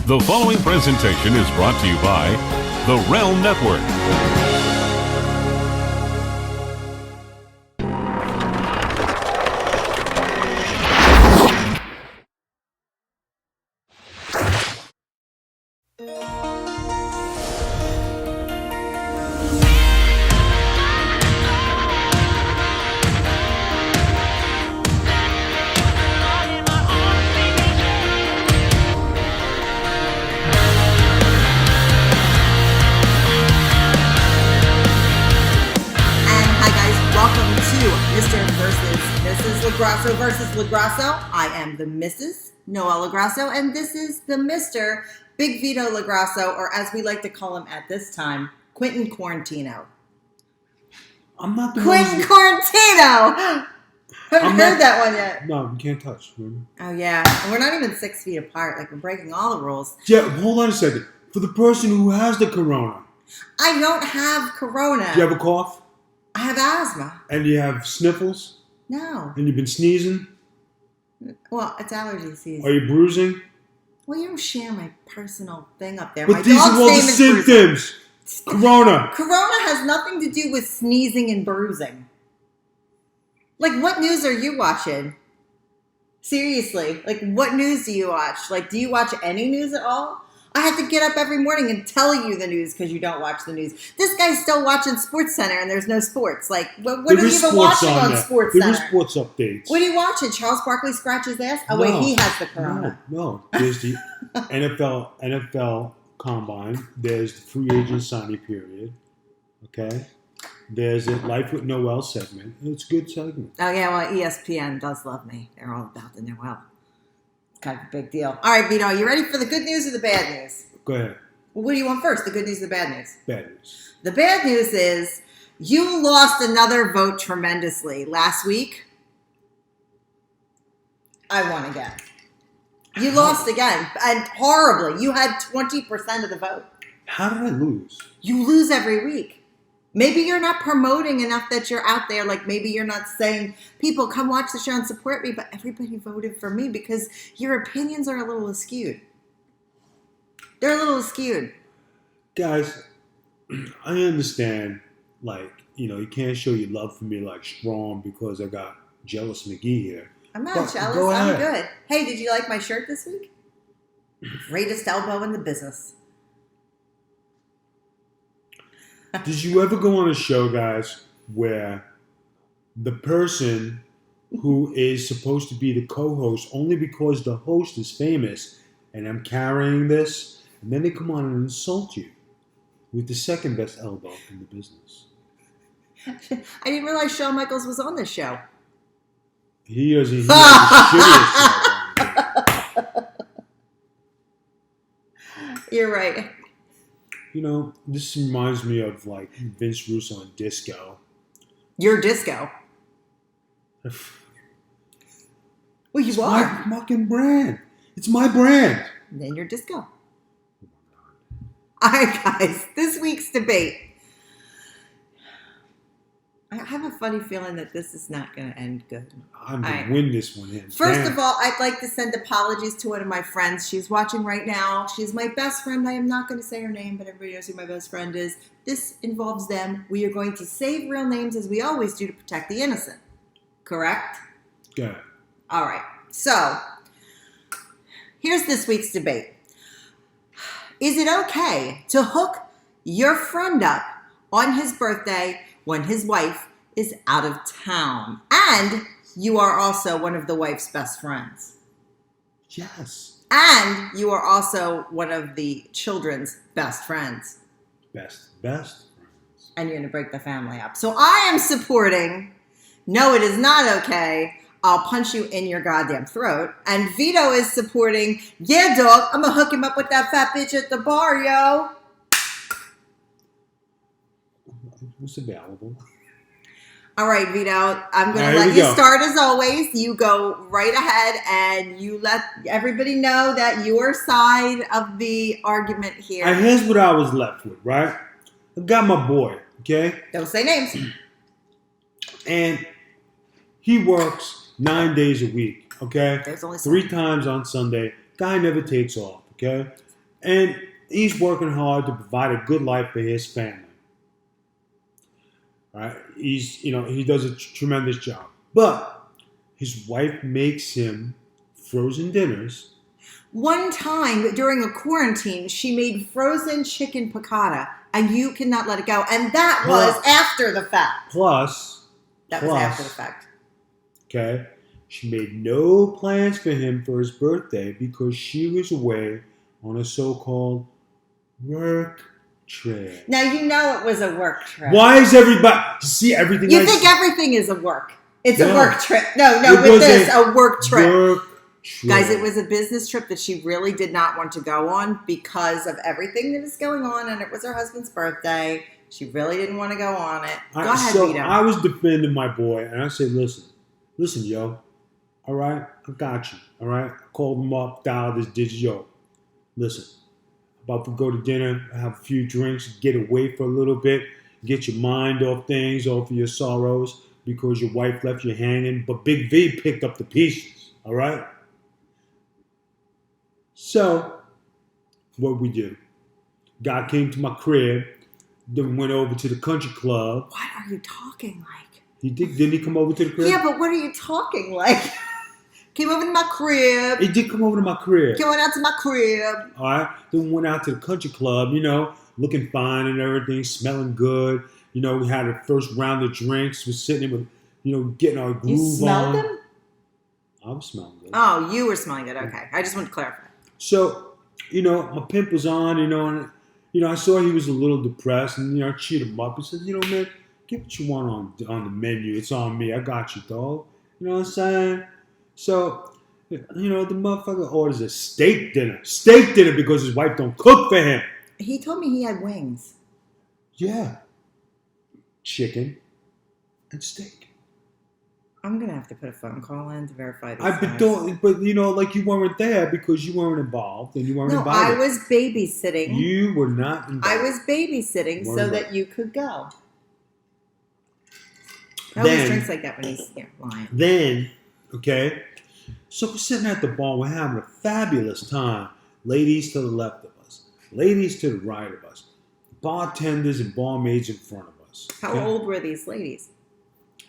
The following presentation is brought to you by the Realm Network. Grasso versus LaGrasso. I am the Mrs. Noel LaGrasso, and this is the Mr. Big Vito LaGrasso, or as we like to call him at this time, Quentin Quarantino. I'm not the Quentin Quarantino! Haven't heard that one yet. No, you can't touch. Remember? Oh, yeah. And we're not even 6 feet apart. Like, we're breaking all the rules. Yeah, hold on a second. For the person who has the corona. I don't have corona. Do you have a cough? I have asthma. And you have sniffles? No. And you've been sneezing? Well, it's allergy season. Are you bruising? Well, you don't share my personal thing up there. But my these are all the symptoms. Corona. Corona has nothing to do with sneezing and bruising. Like, what news are you watching? Seriously. Like, what news do you watch? Like, do you watch any news at all? I have to get up every morning and tell you the news because you don't watch the news. This guy's still watching Sports Center and there's no sports. Like, what are you even watching on Sports Center? There is sports updates. What are you watching? Charles Barkley scratches ass? Oh, wait, he has the corona. No. There's the NFL Combine. There's the free agent signing period. Okay? There's a Life with Noel segment. It's a good segment. Oh, yeah, well, ESPN does love me. They're all about the Noel. Kind of a big deal. All right, Vito, are you ready for the good news or the bad news? Go ahead. Well, what do you want first, the good news or the bad news? Bad news. The bad news is you lost another vote tremendously. Last week, I won again. You lost again, and horribly. You had 20% of the vote. How did I lose? You lose every week. Maybe you're not promoting enough that you're out there. Like, maybe you're not saying, people, come watch the show and support me. But everybody voted for me because your opinions are a little askewed. They're a little askewed. Guys, I understand, like, you can't show your love for me, like, strong because I got Jealous McGee here. I'm not jealous. I'm good. Hey, did you like my shirt this week? Greatest elbow in the business. Did you ever go on a show, guys, where the person who is supposed to be the co-host only because the host is famous and I'm carrying this, and then they come on and insult you with the second best elbow in the business? I didn't realize Shawn Michaels was on this show. He has the shittiest elbow. You're right. This reminds me of, like, Vince Russo and Disco. You're Disco. Well, you are. It's my fucking brand. It's my brand. And then you're Disco. All right, guys. This week's debate. I have a funny feeling that this is not going to end good. I'm going to win this one. First of all, I'd like to send apologies to one of my friends. She's watching right now. She's my best friend. I am not going to say her name, but everybody knows who my best friend is. This involves them. We are going to save real names as we always do to protect the innocent. Correct? Good. All right. So, here's this week's debate. Is it okay to hook your friend up on his birthday when his wife is out of town, and you are also one of the wife's best friends? Yes. And you are also one of the children's best friends. Best friends. And you're going to break the family up. So I am supporting, no, it is not okay, I'll punch you in your goddamn throat. And Vito is supporting, yeah, dog, I'm going to hook him up with that fat bitch at the bar, yo. What's available? All right, Vito, I'm going to let you start as always. You go right ahead and you let everybody know that your side of the argument here. And here's what I was left with, right? I got my boy, okay? Don't say names. And he works 9 days a week, okay? There's only 3 times on Sunday. Guy never takes off, okay? And he's working hard to provide a good life for his family. Right? He does a tremendous job. But his wife makes him frozen dinners. One time during a quarantine, she made frozen chicken piccata, and you cannot let it go. And that was after the fact. That was after the fact. Okay. She made no plans for him for his birthday because she was away on a so-called work trip. Now you know it was a work trip. Why is everybody see everything? You think everything is a work? It's a work trip. No, with this, a work trip. Work trip. Guys, it was a business trip that she really did not want to go on because of everything that is going on, and it was her husband's birthday. She really didn't want to go on it. Go ahead, Vito. I was defending my boy, and I said, listen, yo, all right, I got you, all right? I called him up, dialed his digit, yo, listen, about to go to dinner, have a few drinks, get away for a little bit, get your mind off things, off of your sorrows, because your wife left you hanging, but Big V picked up the pieces, all right? So, what we do? Guy came to my crib, then went over to the country club. What are you talking like? He didn't he come over to the crib? Yeah, but what are you talking like? Came over to my crib. He did come over to my crib. Came out to my crib. All right. Then went out to the country club, looking fine and everything, smelling good. We had our first round of drinks. Was sitting with, getting our groove on. You smelled them? I was smelling good. Oh, you were smelling good. Okay. I just want to clarify. So, my pimp was on, and, I saw he was a little depressed, and, I cheered him up. He said, man, get what you want on the menu. It's on me. I got you, dog. You know what I'm saying? So, the motherfucker orders a steak dinner. Steak dinner because his wife don't cook for him. He told me he had wings. Yeah. Chicken and steak. I'm going to have to put a phone call in to verify this. I've been doing, but like you weren't there because you weren't involved and you weren't invited. I was babysitting. You were not invited. I was babysitting so that you could go. I Then, always drinks like that when he's lying. Then, okay, so we're sitting at the bar. We're having a fabulous time. Ladies to the left of us. Ladies to the right of us. Bartenders and barmaids in front of us. How old were these ladies?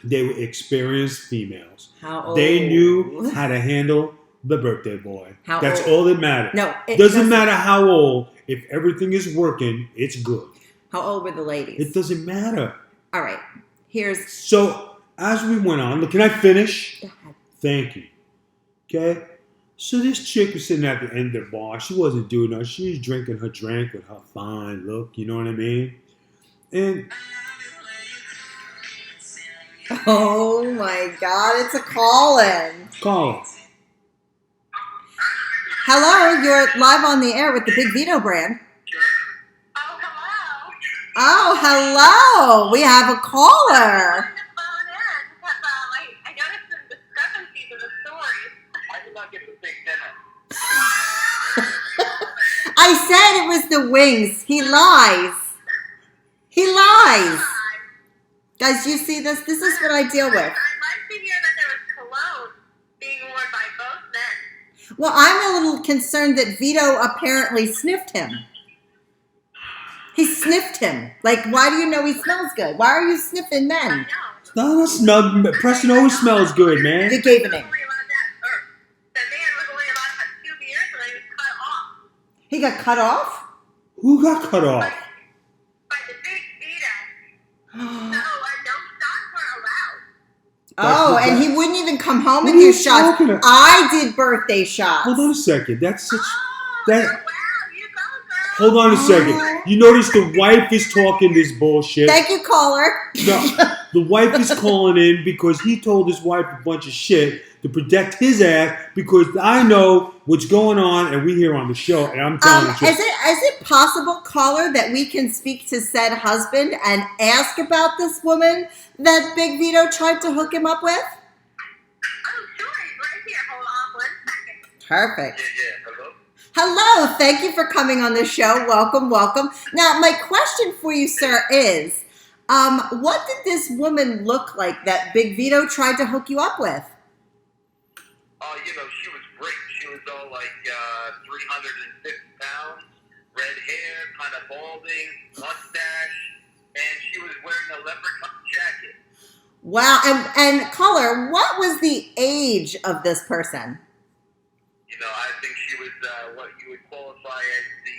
They were experienced females. How old? They knew how to handle the birthday boy. That's old? all that mattered. No, it doesn't matter how old. If everything is working, it's good. How old were the ladies? It doesn't matter. All right. So as we went on, look, can I finish? Go ahead. Thank you. Okay. So this chick was sitting at the end of the bar. She wasn't doing nothing. She was drinking her drink with her fine look. You know what I mean? And oh my God, it's a call-in. Call. Hello, you're live on the air with the Big Vito brand. Oh, hello. Oh, hello. We have a caller. I noticed some discrepancies in the stories. I did not get the big dinner. I said it was the wings. He lies. He lies. Guys, you see this? This is what I deal with. I'd like to hear that there was cologne being worn by both men. Well, I'm a little concerned that Vito apparently sniffed him. He sniffed him. Like, why do you know he smells good? Why are you sniffing men? No, Preston always smells good, man. You gave it in. The man was only allowed to have 2 beers and he was cut off. He got cut off? Who got cut off? By the big Vito. No shots were allowed. Oh, and he wouldn't even come home What and are do you shots. talking about? I did birthday shots. Hold on a second. That's such... Oh, That. wow, you go, girl. Hold on a second. You notice the wife is talking this bullshit. Thank you, caller. No, the wife is calling in because he told his wife a bunch of shit to protect his ass because I know what's going on and we here on the show and I'm telling the truth. Is it possible, caller, that we can speak to said husband and ask about this woman that Big Vito tried to hook him up with? Oh, sure, he's right here. Hold on 1 second. Perfect. Yeah, hello? Hello, thank you for coming on the show. Welcome, welcome. Now, my question for you, sir, is what did this woman look like that Big Vito tried to hook you up with? She was great. She was all like 350 pounds. balding, mustache, and she was wearing a leprechaun jacket. Wow. And caller, what was the age of this person? I think she was what you would qualify as the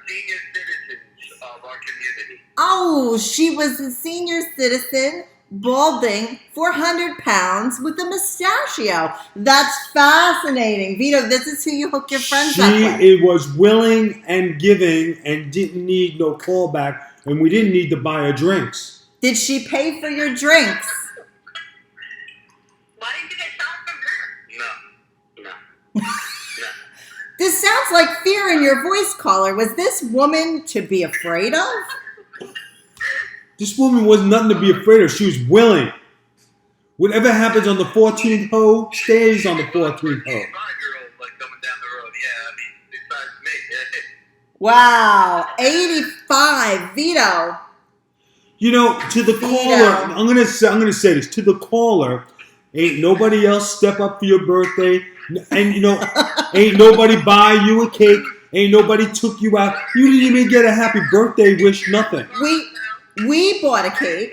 senior citizens of our community. Oh, she was a senior citizen, balding, 400 pounds, with a mustachio. That's fascinating. Vito, this is who you hook your friends up with. She was willing and giving and didn't need no callback, and we didn't need to buy her drinks. Did she pay for your drinks? Why didn't you get shot from her? No. This sounds like fear in your voice, caller. Was this woman to be afraid of? This woman was nothing to be afraid of. She was willing. Whatever happens on the 14th hole stays on the 14th hole. 5-year-old coming down the road. Yeah, besides me. Wow, 85, Vito. To the caller, I'm gonna say this to the caller. Ain't nobody else step up for your birthday, and ain't nobody buy you a cake. Ain't nobody took you out. You didn't even get a happy birthday wish. Nothing. We bought a cake.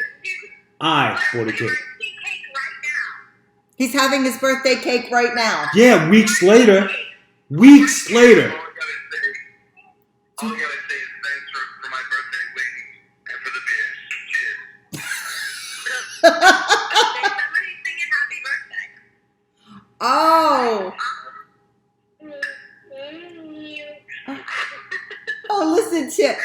I bought a cake. He's having his birthday cake right now. Yeah, weeks later. All I gotta say is thanks for my birthday wings and for the beers. Cheers. Somebody singing happy birthday. Oh. Oh, listen to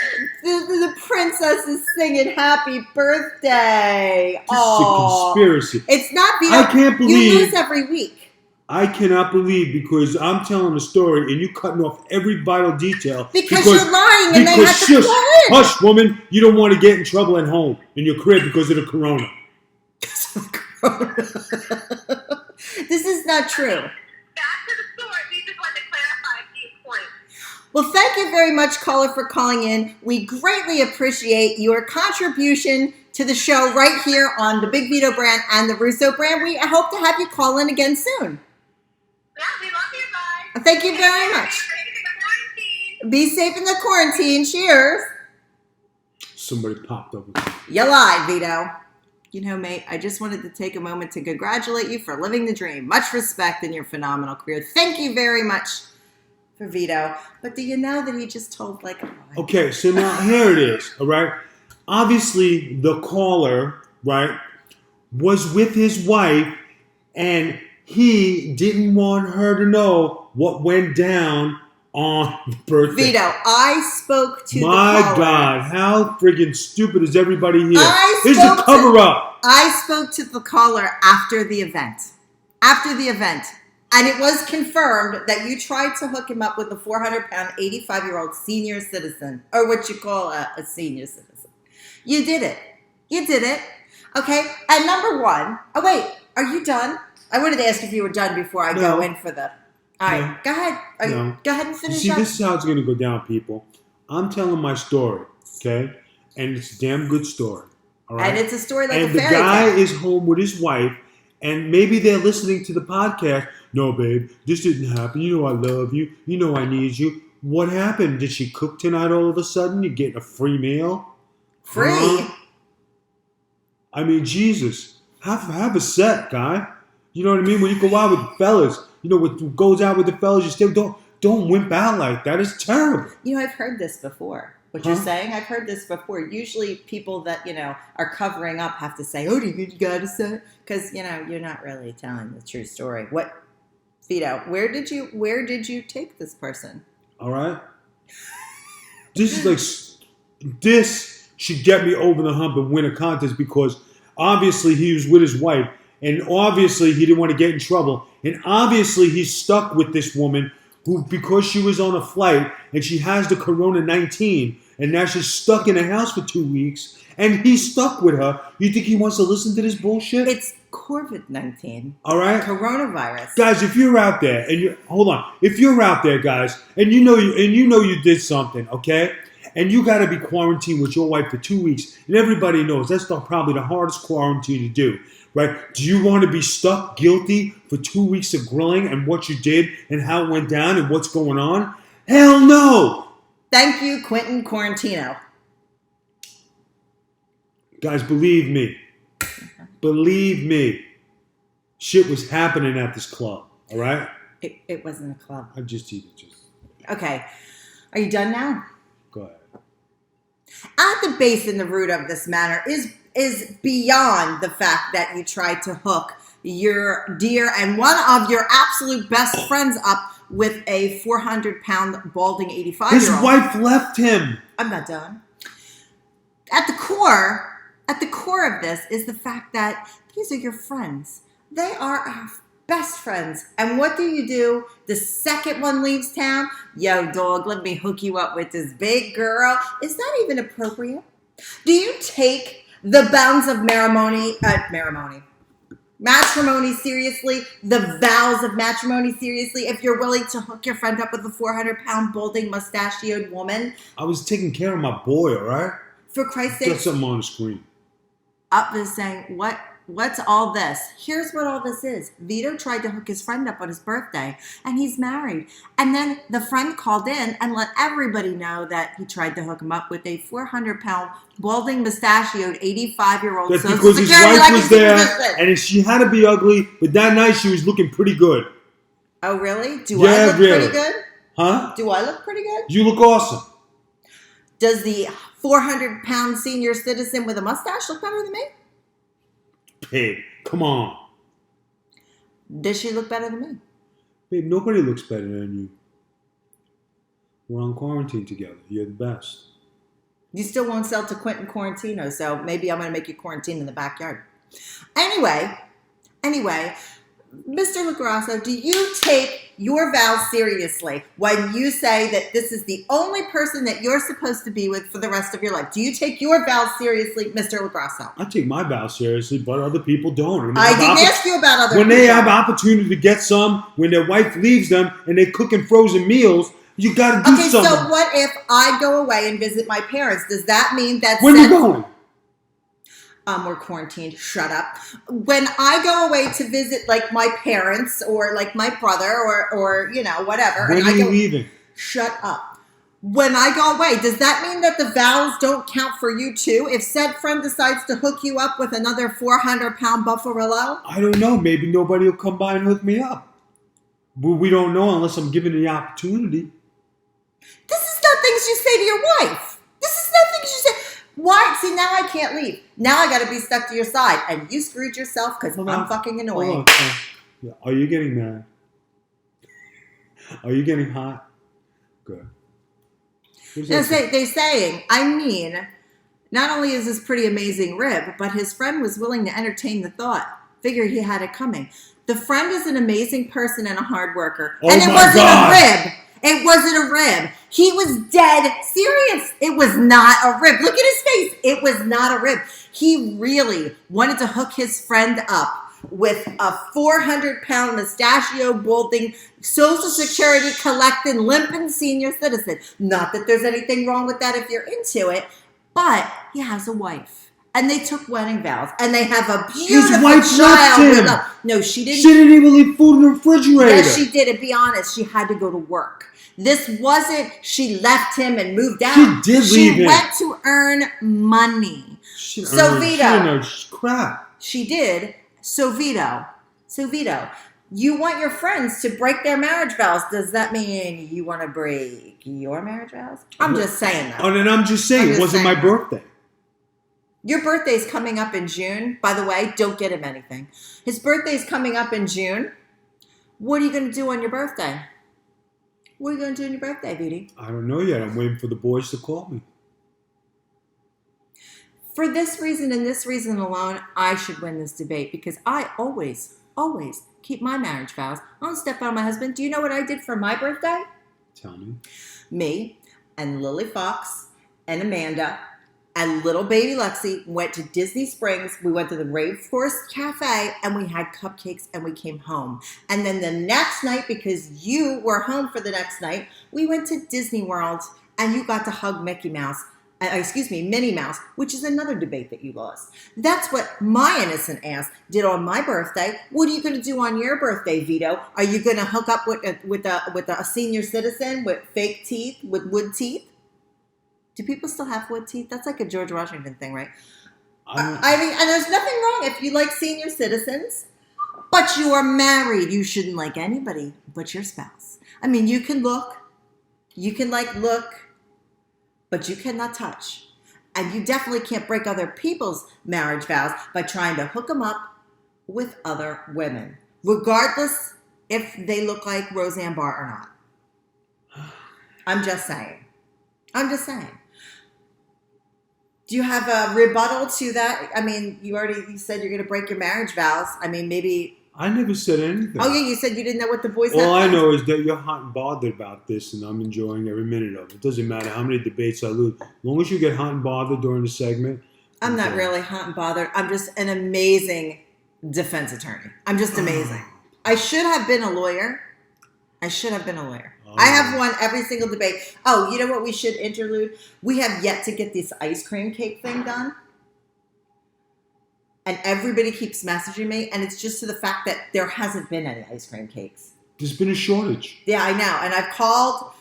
the princess is singing happy birthday. This is a conspiracy. It's not Vito. I can't believe you lose every week. I cannot believe because I'm telling a story and you cutting off every vital detail. Because you're lying and they have to shush, call in. Hush, woman. You don't want to get in trouble at home in your crib because of the corona. This is not true. Back to the story. We just wanted to clarify a few points. Well, thank you very much, caller, for calling in. We greatly appreciate your contribution to the show right here on the Big Vito brand and the Russo brand. We hope to have you call in again soon. Yeah, we love you guys. Thank you very much. Be safe in the quarantine. Cheers. Somebody popped over. You lied, Vito. Mate, I just wanted to take a moment to congratulate you for living the dream. Much respect in your phenomenal career. Thank you very much for Vito. But do you know that he just told like a lie? Okay, so now here it is, all right? Obviously, the caller, right, was with his wife, and he didn't want her to know what went down on the birthday. Vito, I spoke to the caller. My God, how friggin' stupid is everybody here? It's a cover-up. I spoke to the caller after the event. And it was confirmed that you tried to hook him up with a 400-pound, 85-year-old senior citizen, or what you call a senior citizen. You did it. Okay? And number one, oh, wait, are you done? I wanted to ask if you were done before I go in for the... All right, go ahead. Go ahead and finish up. This is how it's going to go down, people. I'm telling my story, okay? And it's a damn good story, all right? And it's a story like a fairy tale. And the guy is home with his wife, and maybe they're listening to the podcast. No, babe, this didn't happen. You know I love you. You know I need you. What happened? Did she cook tonight all of a sudden? You getting a free meal? Free? I mean, Jesus. Have a set, guy. You know what I mean? When you go out with the fellas, what goes out with the fellas, you still don't wimp out like that. It's terrible. I've heard this before. What you're saying, I've heard this before. Usually people that, are covering up have to say, oh, do you got a set? Because, you're not really telling the true story. What, Vito, where did you take this person? All right. This should get me over the hump and win a contest because obviously he was with his wife and obviously he didn't want to get in trouble. And obviously he's stuck with this woman who, because she was on a flight and she has the Corona-19 and now she's stuck in a house for 2 weeks and he's stuck with her. You think he wants to listen to this bullshit? It's COVID-19. All right? Coronavirus. Guys, if you're out there and if you're out there, guys, and you know you did something, okay? And you got to be quarantined with your wife for 2 weeks. And everybody knows that's probably the hardest quarantine to do, right? Do you want to be stuck guilty for 2 weeks of grilling and what you did and how it went down and what's going on? Hell no! Thank you, Quentin Quarantino. Guys, believe me. Believe me. Shit was happening at this club. All right? It wasn't a club. I just eat it. Okay. Are you done now? Go ahead. At the base and the root of this matter is beyond the fact that you tried to hook your dear and one of your absolute best friends up with a 400-pound balding 85-year-old. His wife left him. I'm not done. At the core of this is the fact that these are your friends. They are our best friends. And what do? The second one leaves town. Yo, dog, let me hook you up with this big girl. Is that even appropriate? Do you take the bounds of matrimony seriously, the vows of matrimony seriously, if you're willing to hook your friend up with a 400-pound balding mustachioed woman? I was taking care of my boy, all right? For Christ's sake. Got something on the screen. Up is saying, what's all this? Here's what all this is. Vito tried to hook his friend up on his birthday, and he's married. And then the friend called in and let everybody know that he tried to hook him up with a 400-pound, balding, mustachioed, 85-year-old That's Social because his Security wife was there, position. and she had to be ugly, but that night she was looking pretty good. Oh, really? Do I look pretty good? Huh? Do I look pretty good? You look awesome. Does the 400-pound senior citizen with a mustache look better than me? Babe, come on. Does she look better than me? Babe, nobody looks better than you. We're on quarantine together. You're the best. You still won't sell to Quentin Quarantino, so maybe I'm going to make you quarantine in the backyard. Anyway, Mr. LaGrasso, do you take your vows seriously when you say that this is the only person that you're supposed to be with for the rest of your life? Do you take your vows seriously, Mr. LaGrasso? I take my vows seriously, but other people don't. I didn't ask you about other when people. When they have opportunity to get some, when their wife leaves them and they cooking frozen meals, you got to do something. Okay, so what if I go away and visit my parents? Does that mean that... Where are you going? We're quarantined. Shut up. When I go away to visit, like, my parents or, like, my brother or you know, whatever. When are you leaving? Shut up. When I go away, does that mean that the vows don't count for you, too? If said friend decides to hook you up with another 400-pound buffarillo? I don't know. Maybe nobody will come by and hook me up. But we don't know unless I'm given the opportunity. This is not things you say to your wife. This is not things you say... Why? See, now I can't leave. Now I got to be stuck to your side. And you screwed yourself because I'm fucking annoying. Yeah. Are you getting mad? Are you getting hot? Good. They're saying, I mean, not only is this pretty amazing rib, but his friend was willing to entertain the thought. Figured he had it coming. The friend is an amazing person and a hard worker. Oh, and it wasn't a rib. It wasn't a rib. He was dead serious. It was not a rib. Look at his face. It was not a rib. He really wanted to hook his friend up with a 400-pound mustachio balding Social Security collecting limping senior citizen. Not that there's anything wrong with that if you're into it, but he has a wife. And they took wedding vows. And they have a beautiful his wife child left with him. them. No, she didn't. She didn't even leave food in the refrigerator. Yes, she did. And be honest, she had to go to work. This wasn't she left him and moved out. She did leave him. She went to earn money. She Vito. She didn't know crap. She did. So Vito, you want your friends to break their marriage vows. Does that mean you want to break your marriage vows? I'm just saying that. Oh, and I'm just saying, it wasn't my birthday. Your birthday's coming up in June. By the way, don't get him anything. His birthday's coming up in June. What are you going to do on your birthday? What are you going to do on your birthday, Viti? I don't know yet. I'm waiting for the boys to call me. For this reason and this reason alone, I should win this debate because I always keep my marriage vows. I don't step on my husband. Do you know what I did for my birthday? Tell me. Me and Lily Fox and Amanda and little baby Lexi went to Disney Springs. We went to the Rainforest Cafe and we had cupcakes and we came home. And then the next night, because you were home for the next night, we went to Disney World and you got to hug Minnie Mouse, which is another debate that you lost. That's what my innocent ass did on my birthday. What are you going to do on your birthday, Vito? Are you going to hook up with a senior citizen with fake teeth, with wood teeth? Do people still have wood teeth? That's like a George Washington thing, right? I mean, and there's nothing wrong if you like senior citizens, but you are married. You shouldn't like anybody but your spouse. I mean, you can look, but you cannot touch. And you definitely can't break other people's marriage vows by trying to hook them up with other women, regardless if they look like Roseanne Barr or not. I'm just saying. Do you have a rebuttal to that? I mean, you said you're going to break your marriage vows. I mean, maybe. I never said anything. Oh, yeah, you said you didn't know what the boys All I know is that you're hot and bothered about this, and I'm enjoying every minute of it. It doesn't matter how many debates I lose. As long as you get hot and bothered during the segment. I'm not really hot and bothered. I'm just an amazing defense attorney. I'm just amazing. I should have been a lawyer. I have won every single debate. Oh, you know what we should interlude? We have yet to get this ice cream cake thing done. And everybody keeps messaging me, and it's just to the fact that there hasn't been any ice cream cakes. There's been a shortage. Yeah, I know. And I called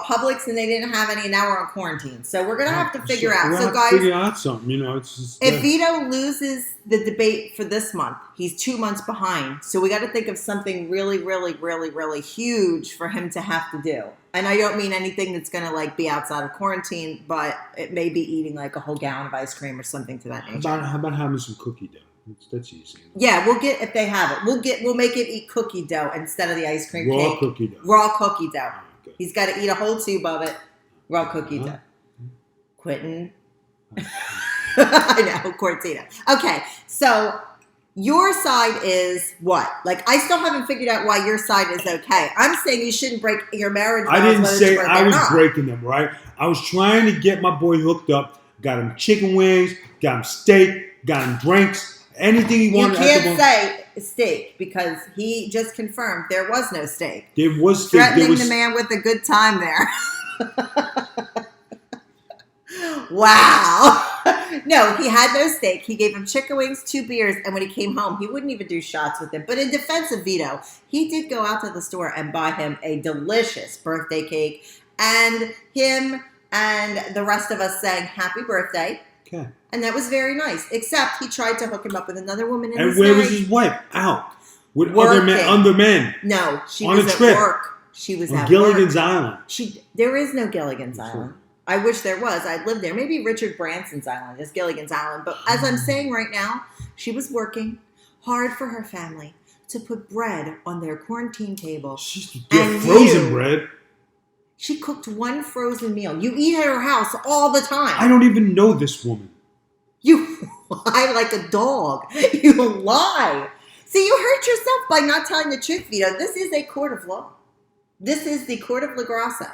Publix, and they didn't have any, and now we're on quarantine. So we're going to have to figure out. So, guys, figure out something. You know, it's just, if Vito loses the debate for this month, he's 2 months behind. So we got to think of something really, really, really, really huge for him to have to do. And I don't mean anything that's going to like be outside of quarantine, but it may be eating like a whole gallon of ice cream or something to that nature. How about having some cookie dough? That's easy. Yeah, we'll get, if they have it, we'll make it eat cookie dough instead of the ice cream cake. Raw cookie dough. Okay. He's got to eat a whole tube of it. Raw cookie dough. Quentin. I know, Cortina. Okay, so your side is what? Like, I still haven't figured out why your side is okay. I'm saying you shouldn't break your marriage vows. I didn't say I was breaking them, right? I was trying to get my boy hooked up. Got him chicken wings, got him steak, got him drinks, anything he wanted. You can't say steak because he just confirmed there was no steak. There was steak. Threatening the man with a good time there. Wow. No, he had no steak. He gave him chicken wings, 2 beers, and when he came home, he wouldn't even do shots with him. But in defense of Vito, he did go out to the store and buy him a delicious birthday cake, and him and the rest of us sang happy birthday. Okay. And that was very nice, except he tried to hook him up with another woman in and his where marriage. was his wife? Out. With other men. No, she on was a at trip. work. She was on at Gilligan's work. Island. There is no Gilligan's Island. I wish there was. I'd live there. Maybe Richard Branson's island is Gilligan's Island. But as I'm saying right now, she was working hard for her family to put bread on their quarantine table. She's get frozen bread. She cooked one frozen meal. You eat at her house all the time. I don't even know this woman. You lie like a dog. You lie. See, you hurt yourself by not telling the truth, Vito. This is a court of law. This is the court of Lagrasso.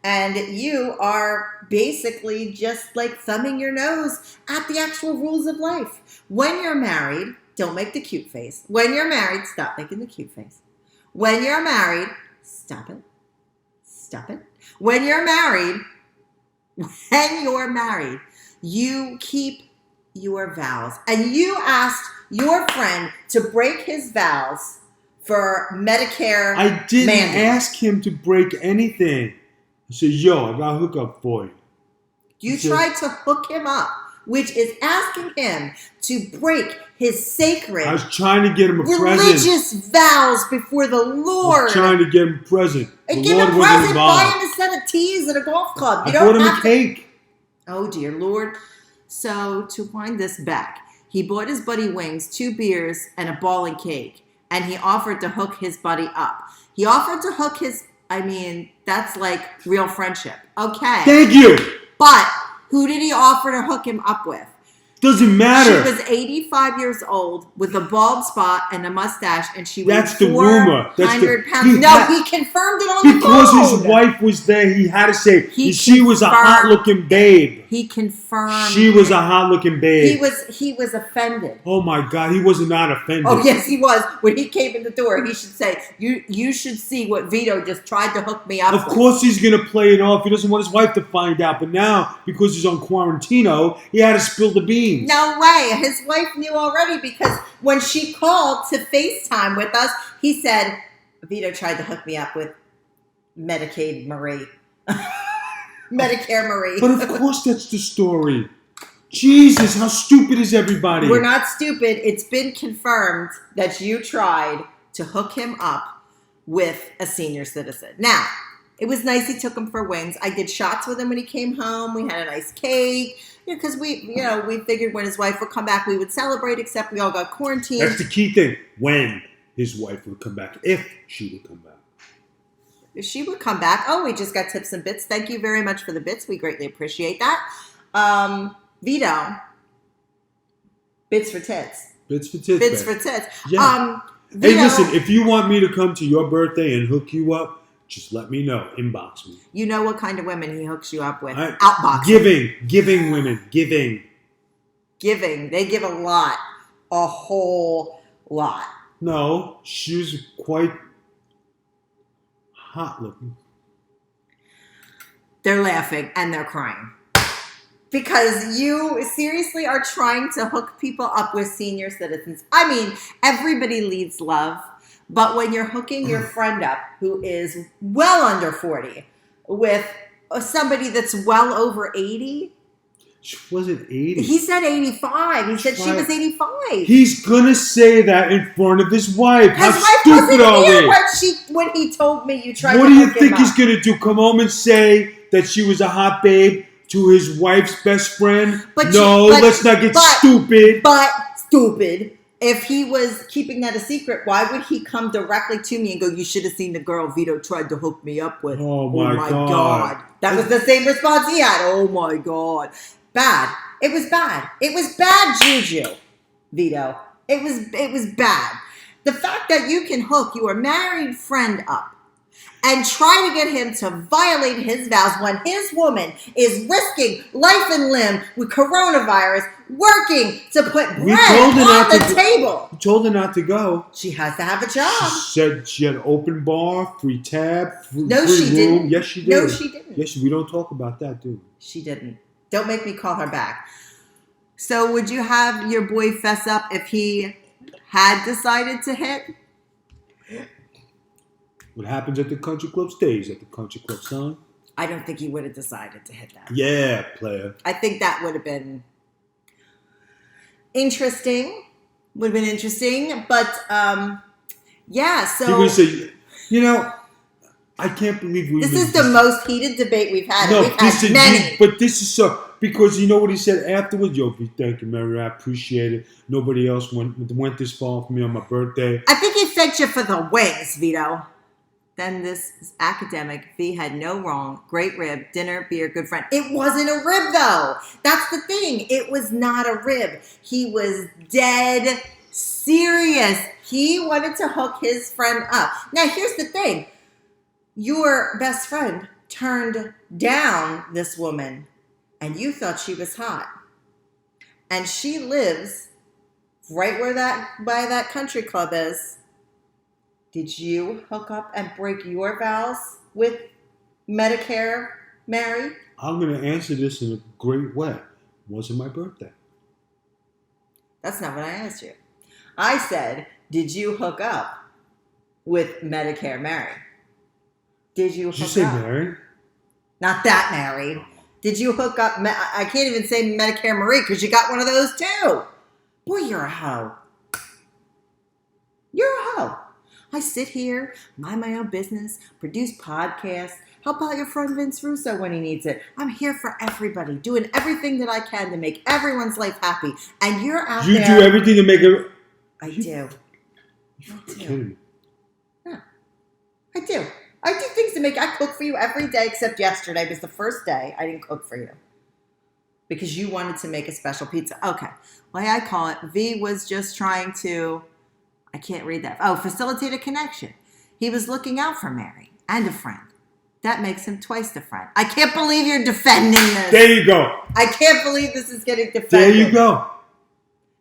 And you are basically just like thumbing your nose at the actual rules of life. When you're married, don't make the cute face. When you're married, stop making the cute face. When you're married, stop it. Stop it. When you're married, you keep your vows. And you asked your friend to break his vows for Medicare. I didn't ask him to break anything. I said, yo, I got a hookup for you. You tried to hook him up, which is asking him to break his sacred, I was trying to get him a religious present. vows before the Lord. I was trying to get him a present. And give him a present, buy him a set of teas and a golf club. I bought him a cake. Oh, dear Lord. So, to wind this back, he bought his buddy wings, 2 beers, and a ball and cake. And he offered to hook his buddy up. He offered to hook that's like real friendship. Okay. Thank you. But who did he offer to hook him up with? Doesn't matter. She was 85 years old with a bald spot and a mustache, and she weighed 400 the rumor. Pounds. He confirmed it on the phone. Because his wife was there, he had to say she was a hot-looking babe. He confirmed. She was a hot-looking babe. He was offended. Oh my God, he was not offended. Oh yes, he was. When he came in the door, he should say, "You should see what Vito just tried to hook me up." Of course, he's gonna play it off. He doesn't want his wife to find out. But now, because he's on quarantino, he had to spill the beans. No way. His wife knew already because when she called to FaceTime with us, he said, Vito tried to hook me up with Medicaid Marie. Medicare Marie. But of course that's the story. Jesus, how stupid is everybody? We're not stupid. It's been confirmed that you tried to hook him up with a senior citizen. Now, it was nice he took him for wings. I did shots with him when he came home. We had a nice cake. Because we figured when his wife would come back, we would celebrate, except we all got quarantined. That's the key thing. When his wife would come back. If she would come back. If she would come back. Oh, we just got tips and bits. Thank you very much for the bits. We greatly appreciate that. Vito. Bits for tits. Bits for tits. Bits man. for tits. Yeah. Vito, Hey, listen, if you want me to come to your birthday and hook you up, just let me know. Inbox me. you know what kind of women he hooks you up with. Right. Outboxing. Giving women. Giving. They give a lot. A whole lot. No, she was quite hot looking. They're laughing and they're crying. Because you seriously are trying to hook people up with senior citizens. I mean, everybody leads love. But when you're hooking your friend up, who is well under 40, with somebody that's well over 80. She wasn't 80. He said 85. He said she was 85. He's going to say that in front of his wife. His How wife stupid are wasn't we? here when he told me you tried What to do you hook him think up. he's going to do? Come home and say that she was a hot babe to his wife's best friend? Let's not get stupid. But stupid. If he was keeping that a secret, why would he come directly to me and go, you should have seen the girl Vito tried to hook me up with. Oh my God. That was the same response he had. Oh my God. Bad. It was bad. It was bad juju, Vito. It was bad. The fact that you can hook your married friend up and try to get him to violate his vows when his woman is risking life and limb with coronavirus, working to put bread on the table. We told her not to go. She has to have a job. She said she had an open bar, free tab, free No, free she room. didn't. Yes, she did. No, she didn't. Yes, we don't talk about that, do we? She didn't. Don't make me call her back. So would you have your boy fess up if he had decided to hit? What happens at the country club stays at the country club, son. I don't think he would have decided to hit that. Yeah, player. I think that would have been interesting. Would have been interesting. But, yeah, so... He would say, I can't believe we... This is the most heated debate we've had. No, We've had many. But this is so... Because you know what he said afterwards? Yo, thank you, Mary. I appreciate it. Nobody else went this far for me on my birthday. I think he thanked you for the wings, Vito. Then this academic, V had no wrong. Great rib, dinner, beer, good friend. It wasn't a rib, though. That's the thing. It was not a rib. He was dead serious. He wanted to hook his friend up. Now, here's the thing. Your best friend turned down this woman, and you thought she was hot. And she lives right where by that country club is. Did you hook up and break your vows with Medicare Mary? I'm going to answer this in a great way. It wasn't my birthday. That's not what I asked you. I said, did you hook up with Medicare Mary? Did you hook up? Did you say Mary? Not that Mary. Did you hook up? I can't even say Medicare Marie because you got one of those too. Boy, you're a hoe. You're a hoe. I sit here, mind my own business, produce podcasts, help out your friend Vince Russo when he needs it. I'm here for everybody, doing everything that I can to make everyone's life happy. And you're out there. You do everything to make it... I do. You're kidding me. Yeah, I do. I do things to make... I cook for you every day except yesterday was the first day I didn't cook for you. Because you wanted to make a special pizza. Okay. Why I call it, V was just trying to... I can't read that. Oh, facilitate a connection. He was looking out for Mary and a friend. That makes him twice the friend. I can't believe you're defending this. There you go. I can't believe this is getting defended. There you go.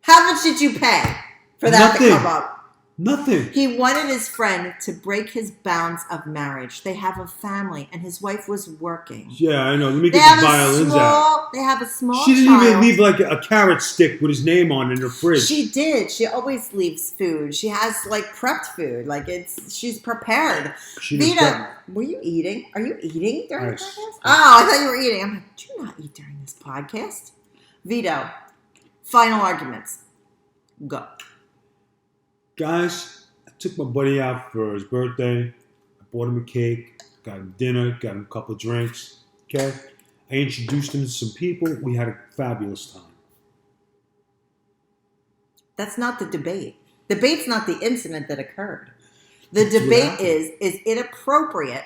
How much did you pay for that Nothing. to come up? Nothing. He wanted his friend to break his bounds of marriage. They have a family, and his wife was working. Yeah, I know. Let me get the violins out. They have a small She didn't child. even leave like a carrot stick with his name on in her fridge. She did. She always leaves food. She has like prepped food. Like she's prepared. Vito, were you eating? Are you eating during the podcast? Oh, I thought you were eating. I'm like, do not eat during this podcast. Vito, final arguments. Go. Guys, I took my buddy out for his birthday. I bought him a cake, got him dinner, got him a couple of drinks. Okay? I introduced him to some people. We had a fabulous time. That's not the debate. Debate's not the incident that occurred. The debate is it appropriate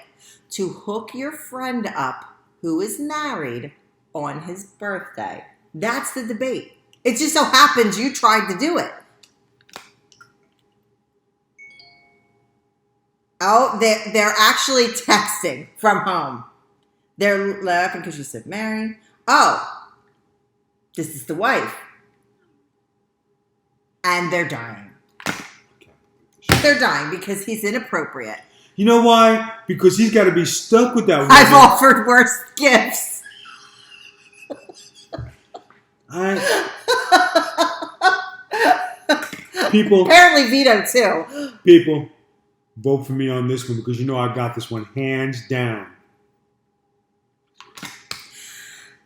to hook your friend up who is married on his birthday? That's the debate. It just so happens you tried to do it. Oh, they're actually texting from home. They're laughing because you said married. Oh, this is the wife. And they're dying. They're dying because he's inappropriate. You know why? Because he's got to be stuck with that woman. I've offered worse gifts. People. Apparently Vito too. People, vote for me on this one because you know I got this one hands down.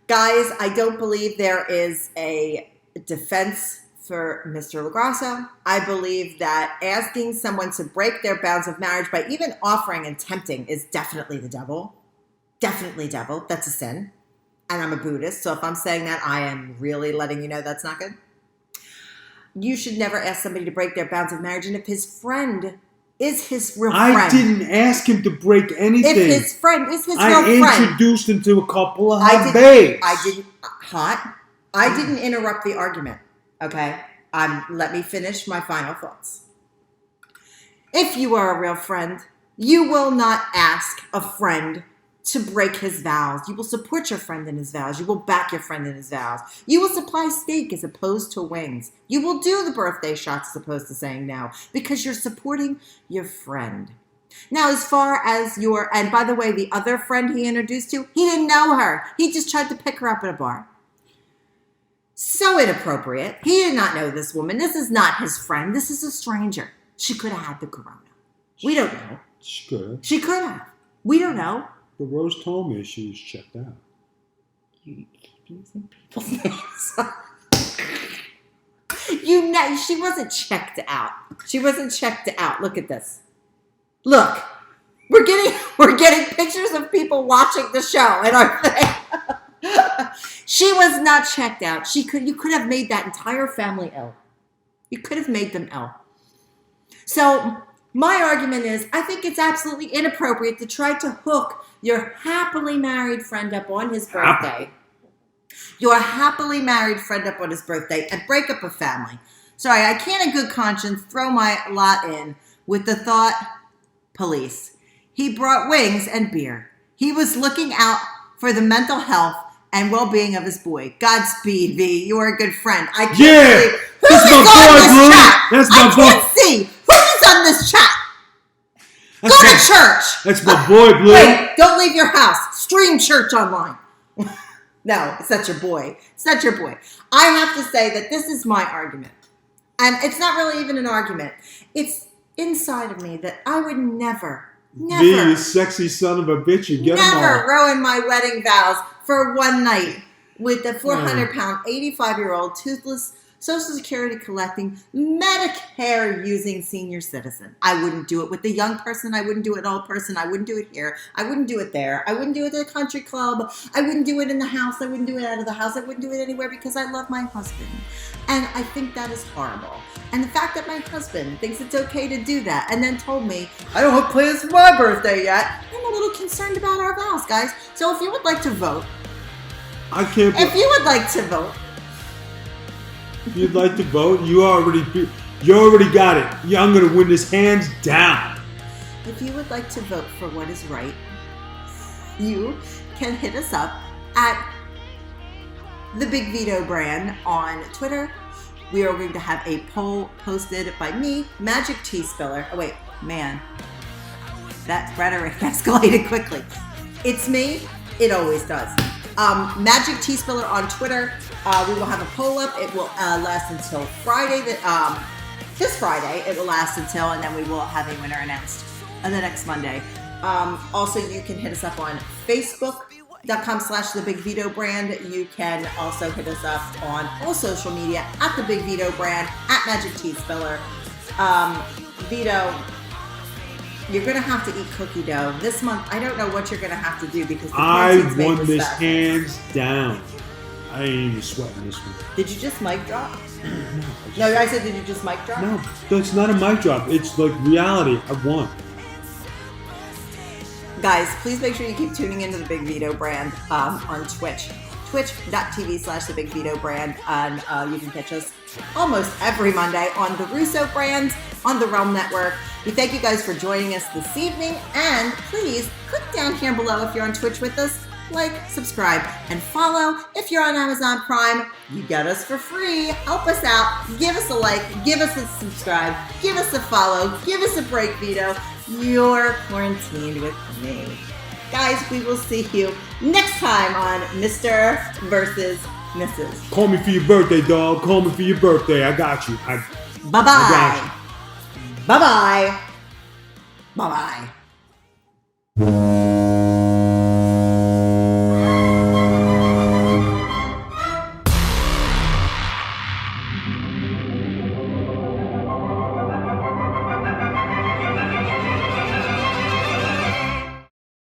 Guys, I don't believe there is a defense for Mr. LaGrasso. I believe that asking someone to break their bounds of marriage by even offering and tempting is definitely the devil. Definitely devil. That's a sin. And I'm a Buddhist, so if I'm saying that, I am really letting you know that's not good. You should never ask somebody to break their bounds of marriage, and if his friend is his real friend. I didn't ask him to break anything. If his friend is his real friend. I introduced him to a couple of hot babes. I didn't interrupt the argument. Okay? Let me finish my final thoughts. If you are a real friend, you will not ask a friend to break his vows. You will support your friend in his vows. You will back your friend in his vows. You will supply steak as opposed to wings. You will do the birthday shots as opposed to saying no because you're supporting your friend. Now, as far as and by the way, the other friend he introduced to, he didn't know her. He just tried to pick her up at a bar. So inappropriate. He did not know this woman. This is not his friend. This is a stranger. She could have had the corona. We don't know. She could have. She could have. We don't know. But Rose told me she was checked out. You keep using people's names. You know, she wasn't checked out. She wasn't checked out. Look at this. Look. We're getting pictures of people watching the show in our thing. She was not checked out. You could have made that entire family ill. You could have made them ill. So my argument is, I think it's absolutely inappropriate to try to hook your happily married friend up on his birthday. Your happily married friend up on his birthday and break up a family. Sorry, I can't in good conscience throw my lot in with the thought, police. He brought wings and beer. He was looking out for the mental health and well-being of his boy. Godspeed, V. You are a good friend. I can't believe who is on this chat. That's my boy. I can't see who is on this chat. Go to church. That's my boy, Blue. Wait, don't leave your house. Stream church online. No, it's not your boy. It's not your boy. I have to say that this is my argument. And it's not really even an argument. It's inside of me that I would never, V, you sexy son of a bitch. You get them all. never ruin my wedding vows for one night with the 400-pound, 85-year-old, toothless, Social Security collecting, Medicare using senior citizen. I wouldn't do it with the young person. I wouldn't do it with an old person. I wouldn't do it here. I wouldn't do it there. I wouldn't do it at a country club. I wouldn't do it in the house. I wouldn't do it out of the house. I wouldn't do it anywhere because I love my husband. And I think that is horrible. And the fact that my husband thinks it's okay to do that and then told me, I don't have plans for my birthday yet, I'm a little concerned about our vows, guys. So if you would like to vote, if you would like to vote, if you'd like to vote, you already got it. I'm going to win this hands down. If you would like to vote for what is right, you can hit us up at the Big Vito brand on Twitter we are going to have a poll posted by me, Magic Tea Spiller. Oh wait, man, that rhetoric escalated quickly. It's me. It always does. Magic Tea Spiller on Twitter. We will have a poll up. It will last until Friday. This Friday, it will last until, and then we will have a winner announced on the next Monday. Also, you can hit us up on Facebook.com/The Big Vito Brand. You can also hit us up on all social media at The Big Vito Brand, at Magic Tea Spiller. Vito, you're going to have to eat cookie dough this month. I don't know what you're going to have to do because the I quarantine's made won this stuff. hands down. I ain't even sweating this one. Did you just mic drop? No, I said, did you just mic drop? No, it's not a mic drop. It's like reality. I won. Guys, please make sure you keep tuning into the Big Vito Brand on Twitch. Twitch.tv/The Big Vito Brand. And you can catch us almost every Monday on the Russo Brand, on the Realm Network. We thank you guys for joining us this evening. And please click down here below if you're on Twitch with us. Like, subscribe, and follow. If you're on Amazon Prime, you get us for free. Help us out. Give us a like. Give us a subscribe. Give us a follow. Give us a break, Vito. You're quarantined with me. Guys, we will see you next time on Mr. versus Mrs. Call me for your birthday, dog. Call me for your birthday. I got you. Bye-bye. I got you. Bye-bye. Bye-bye.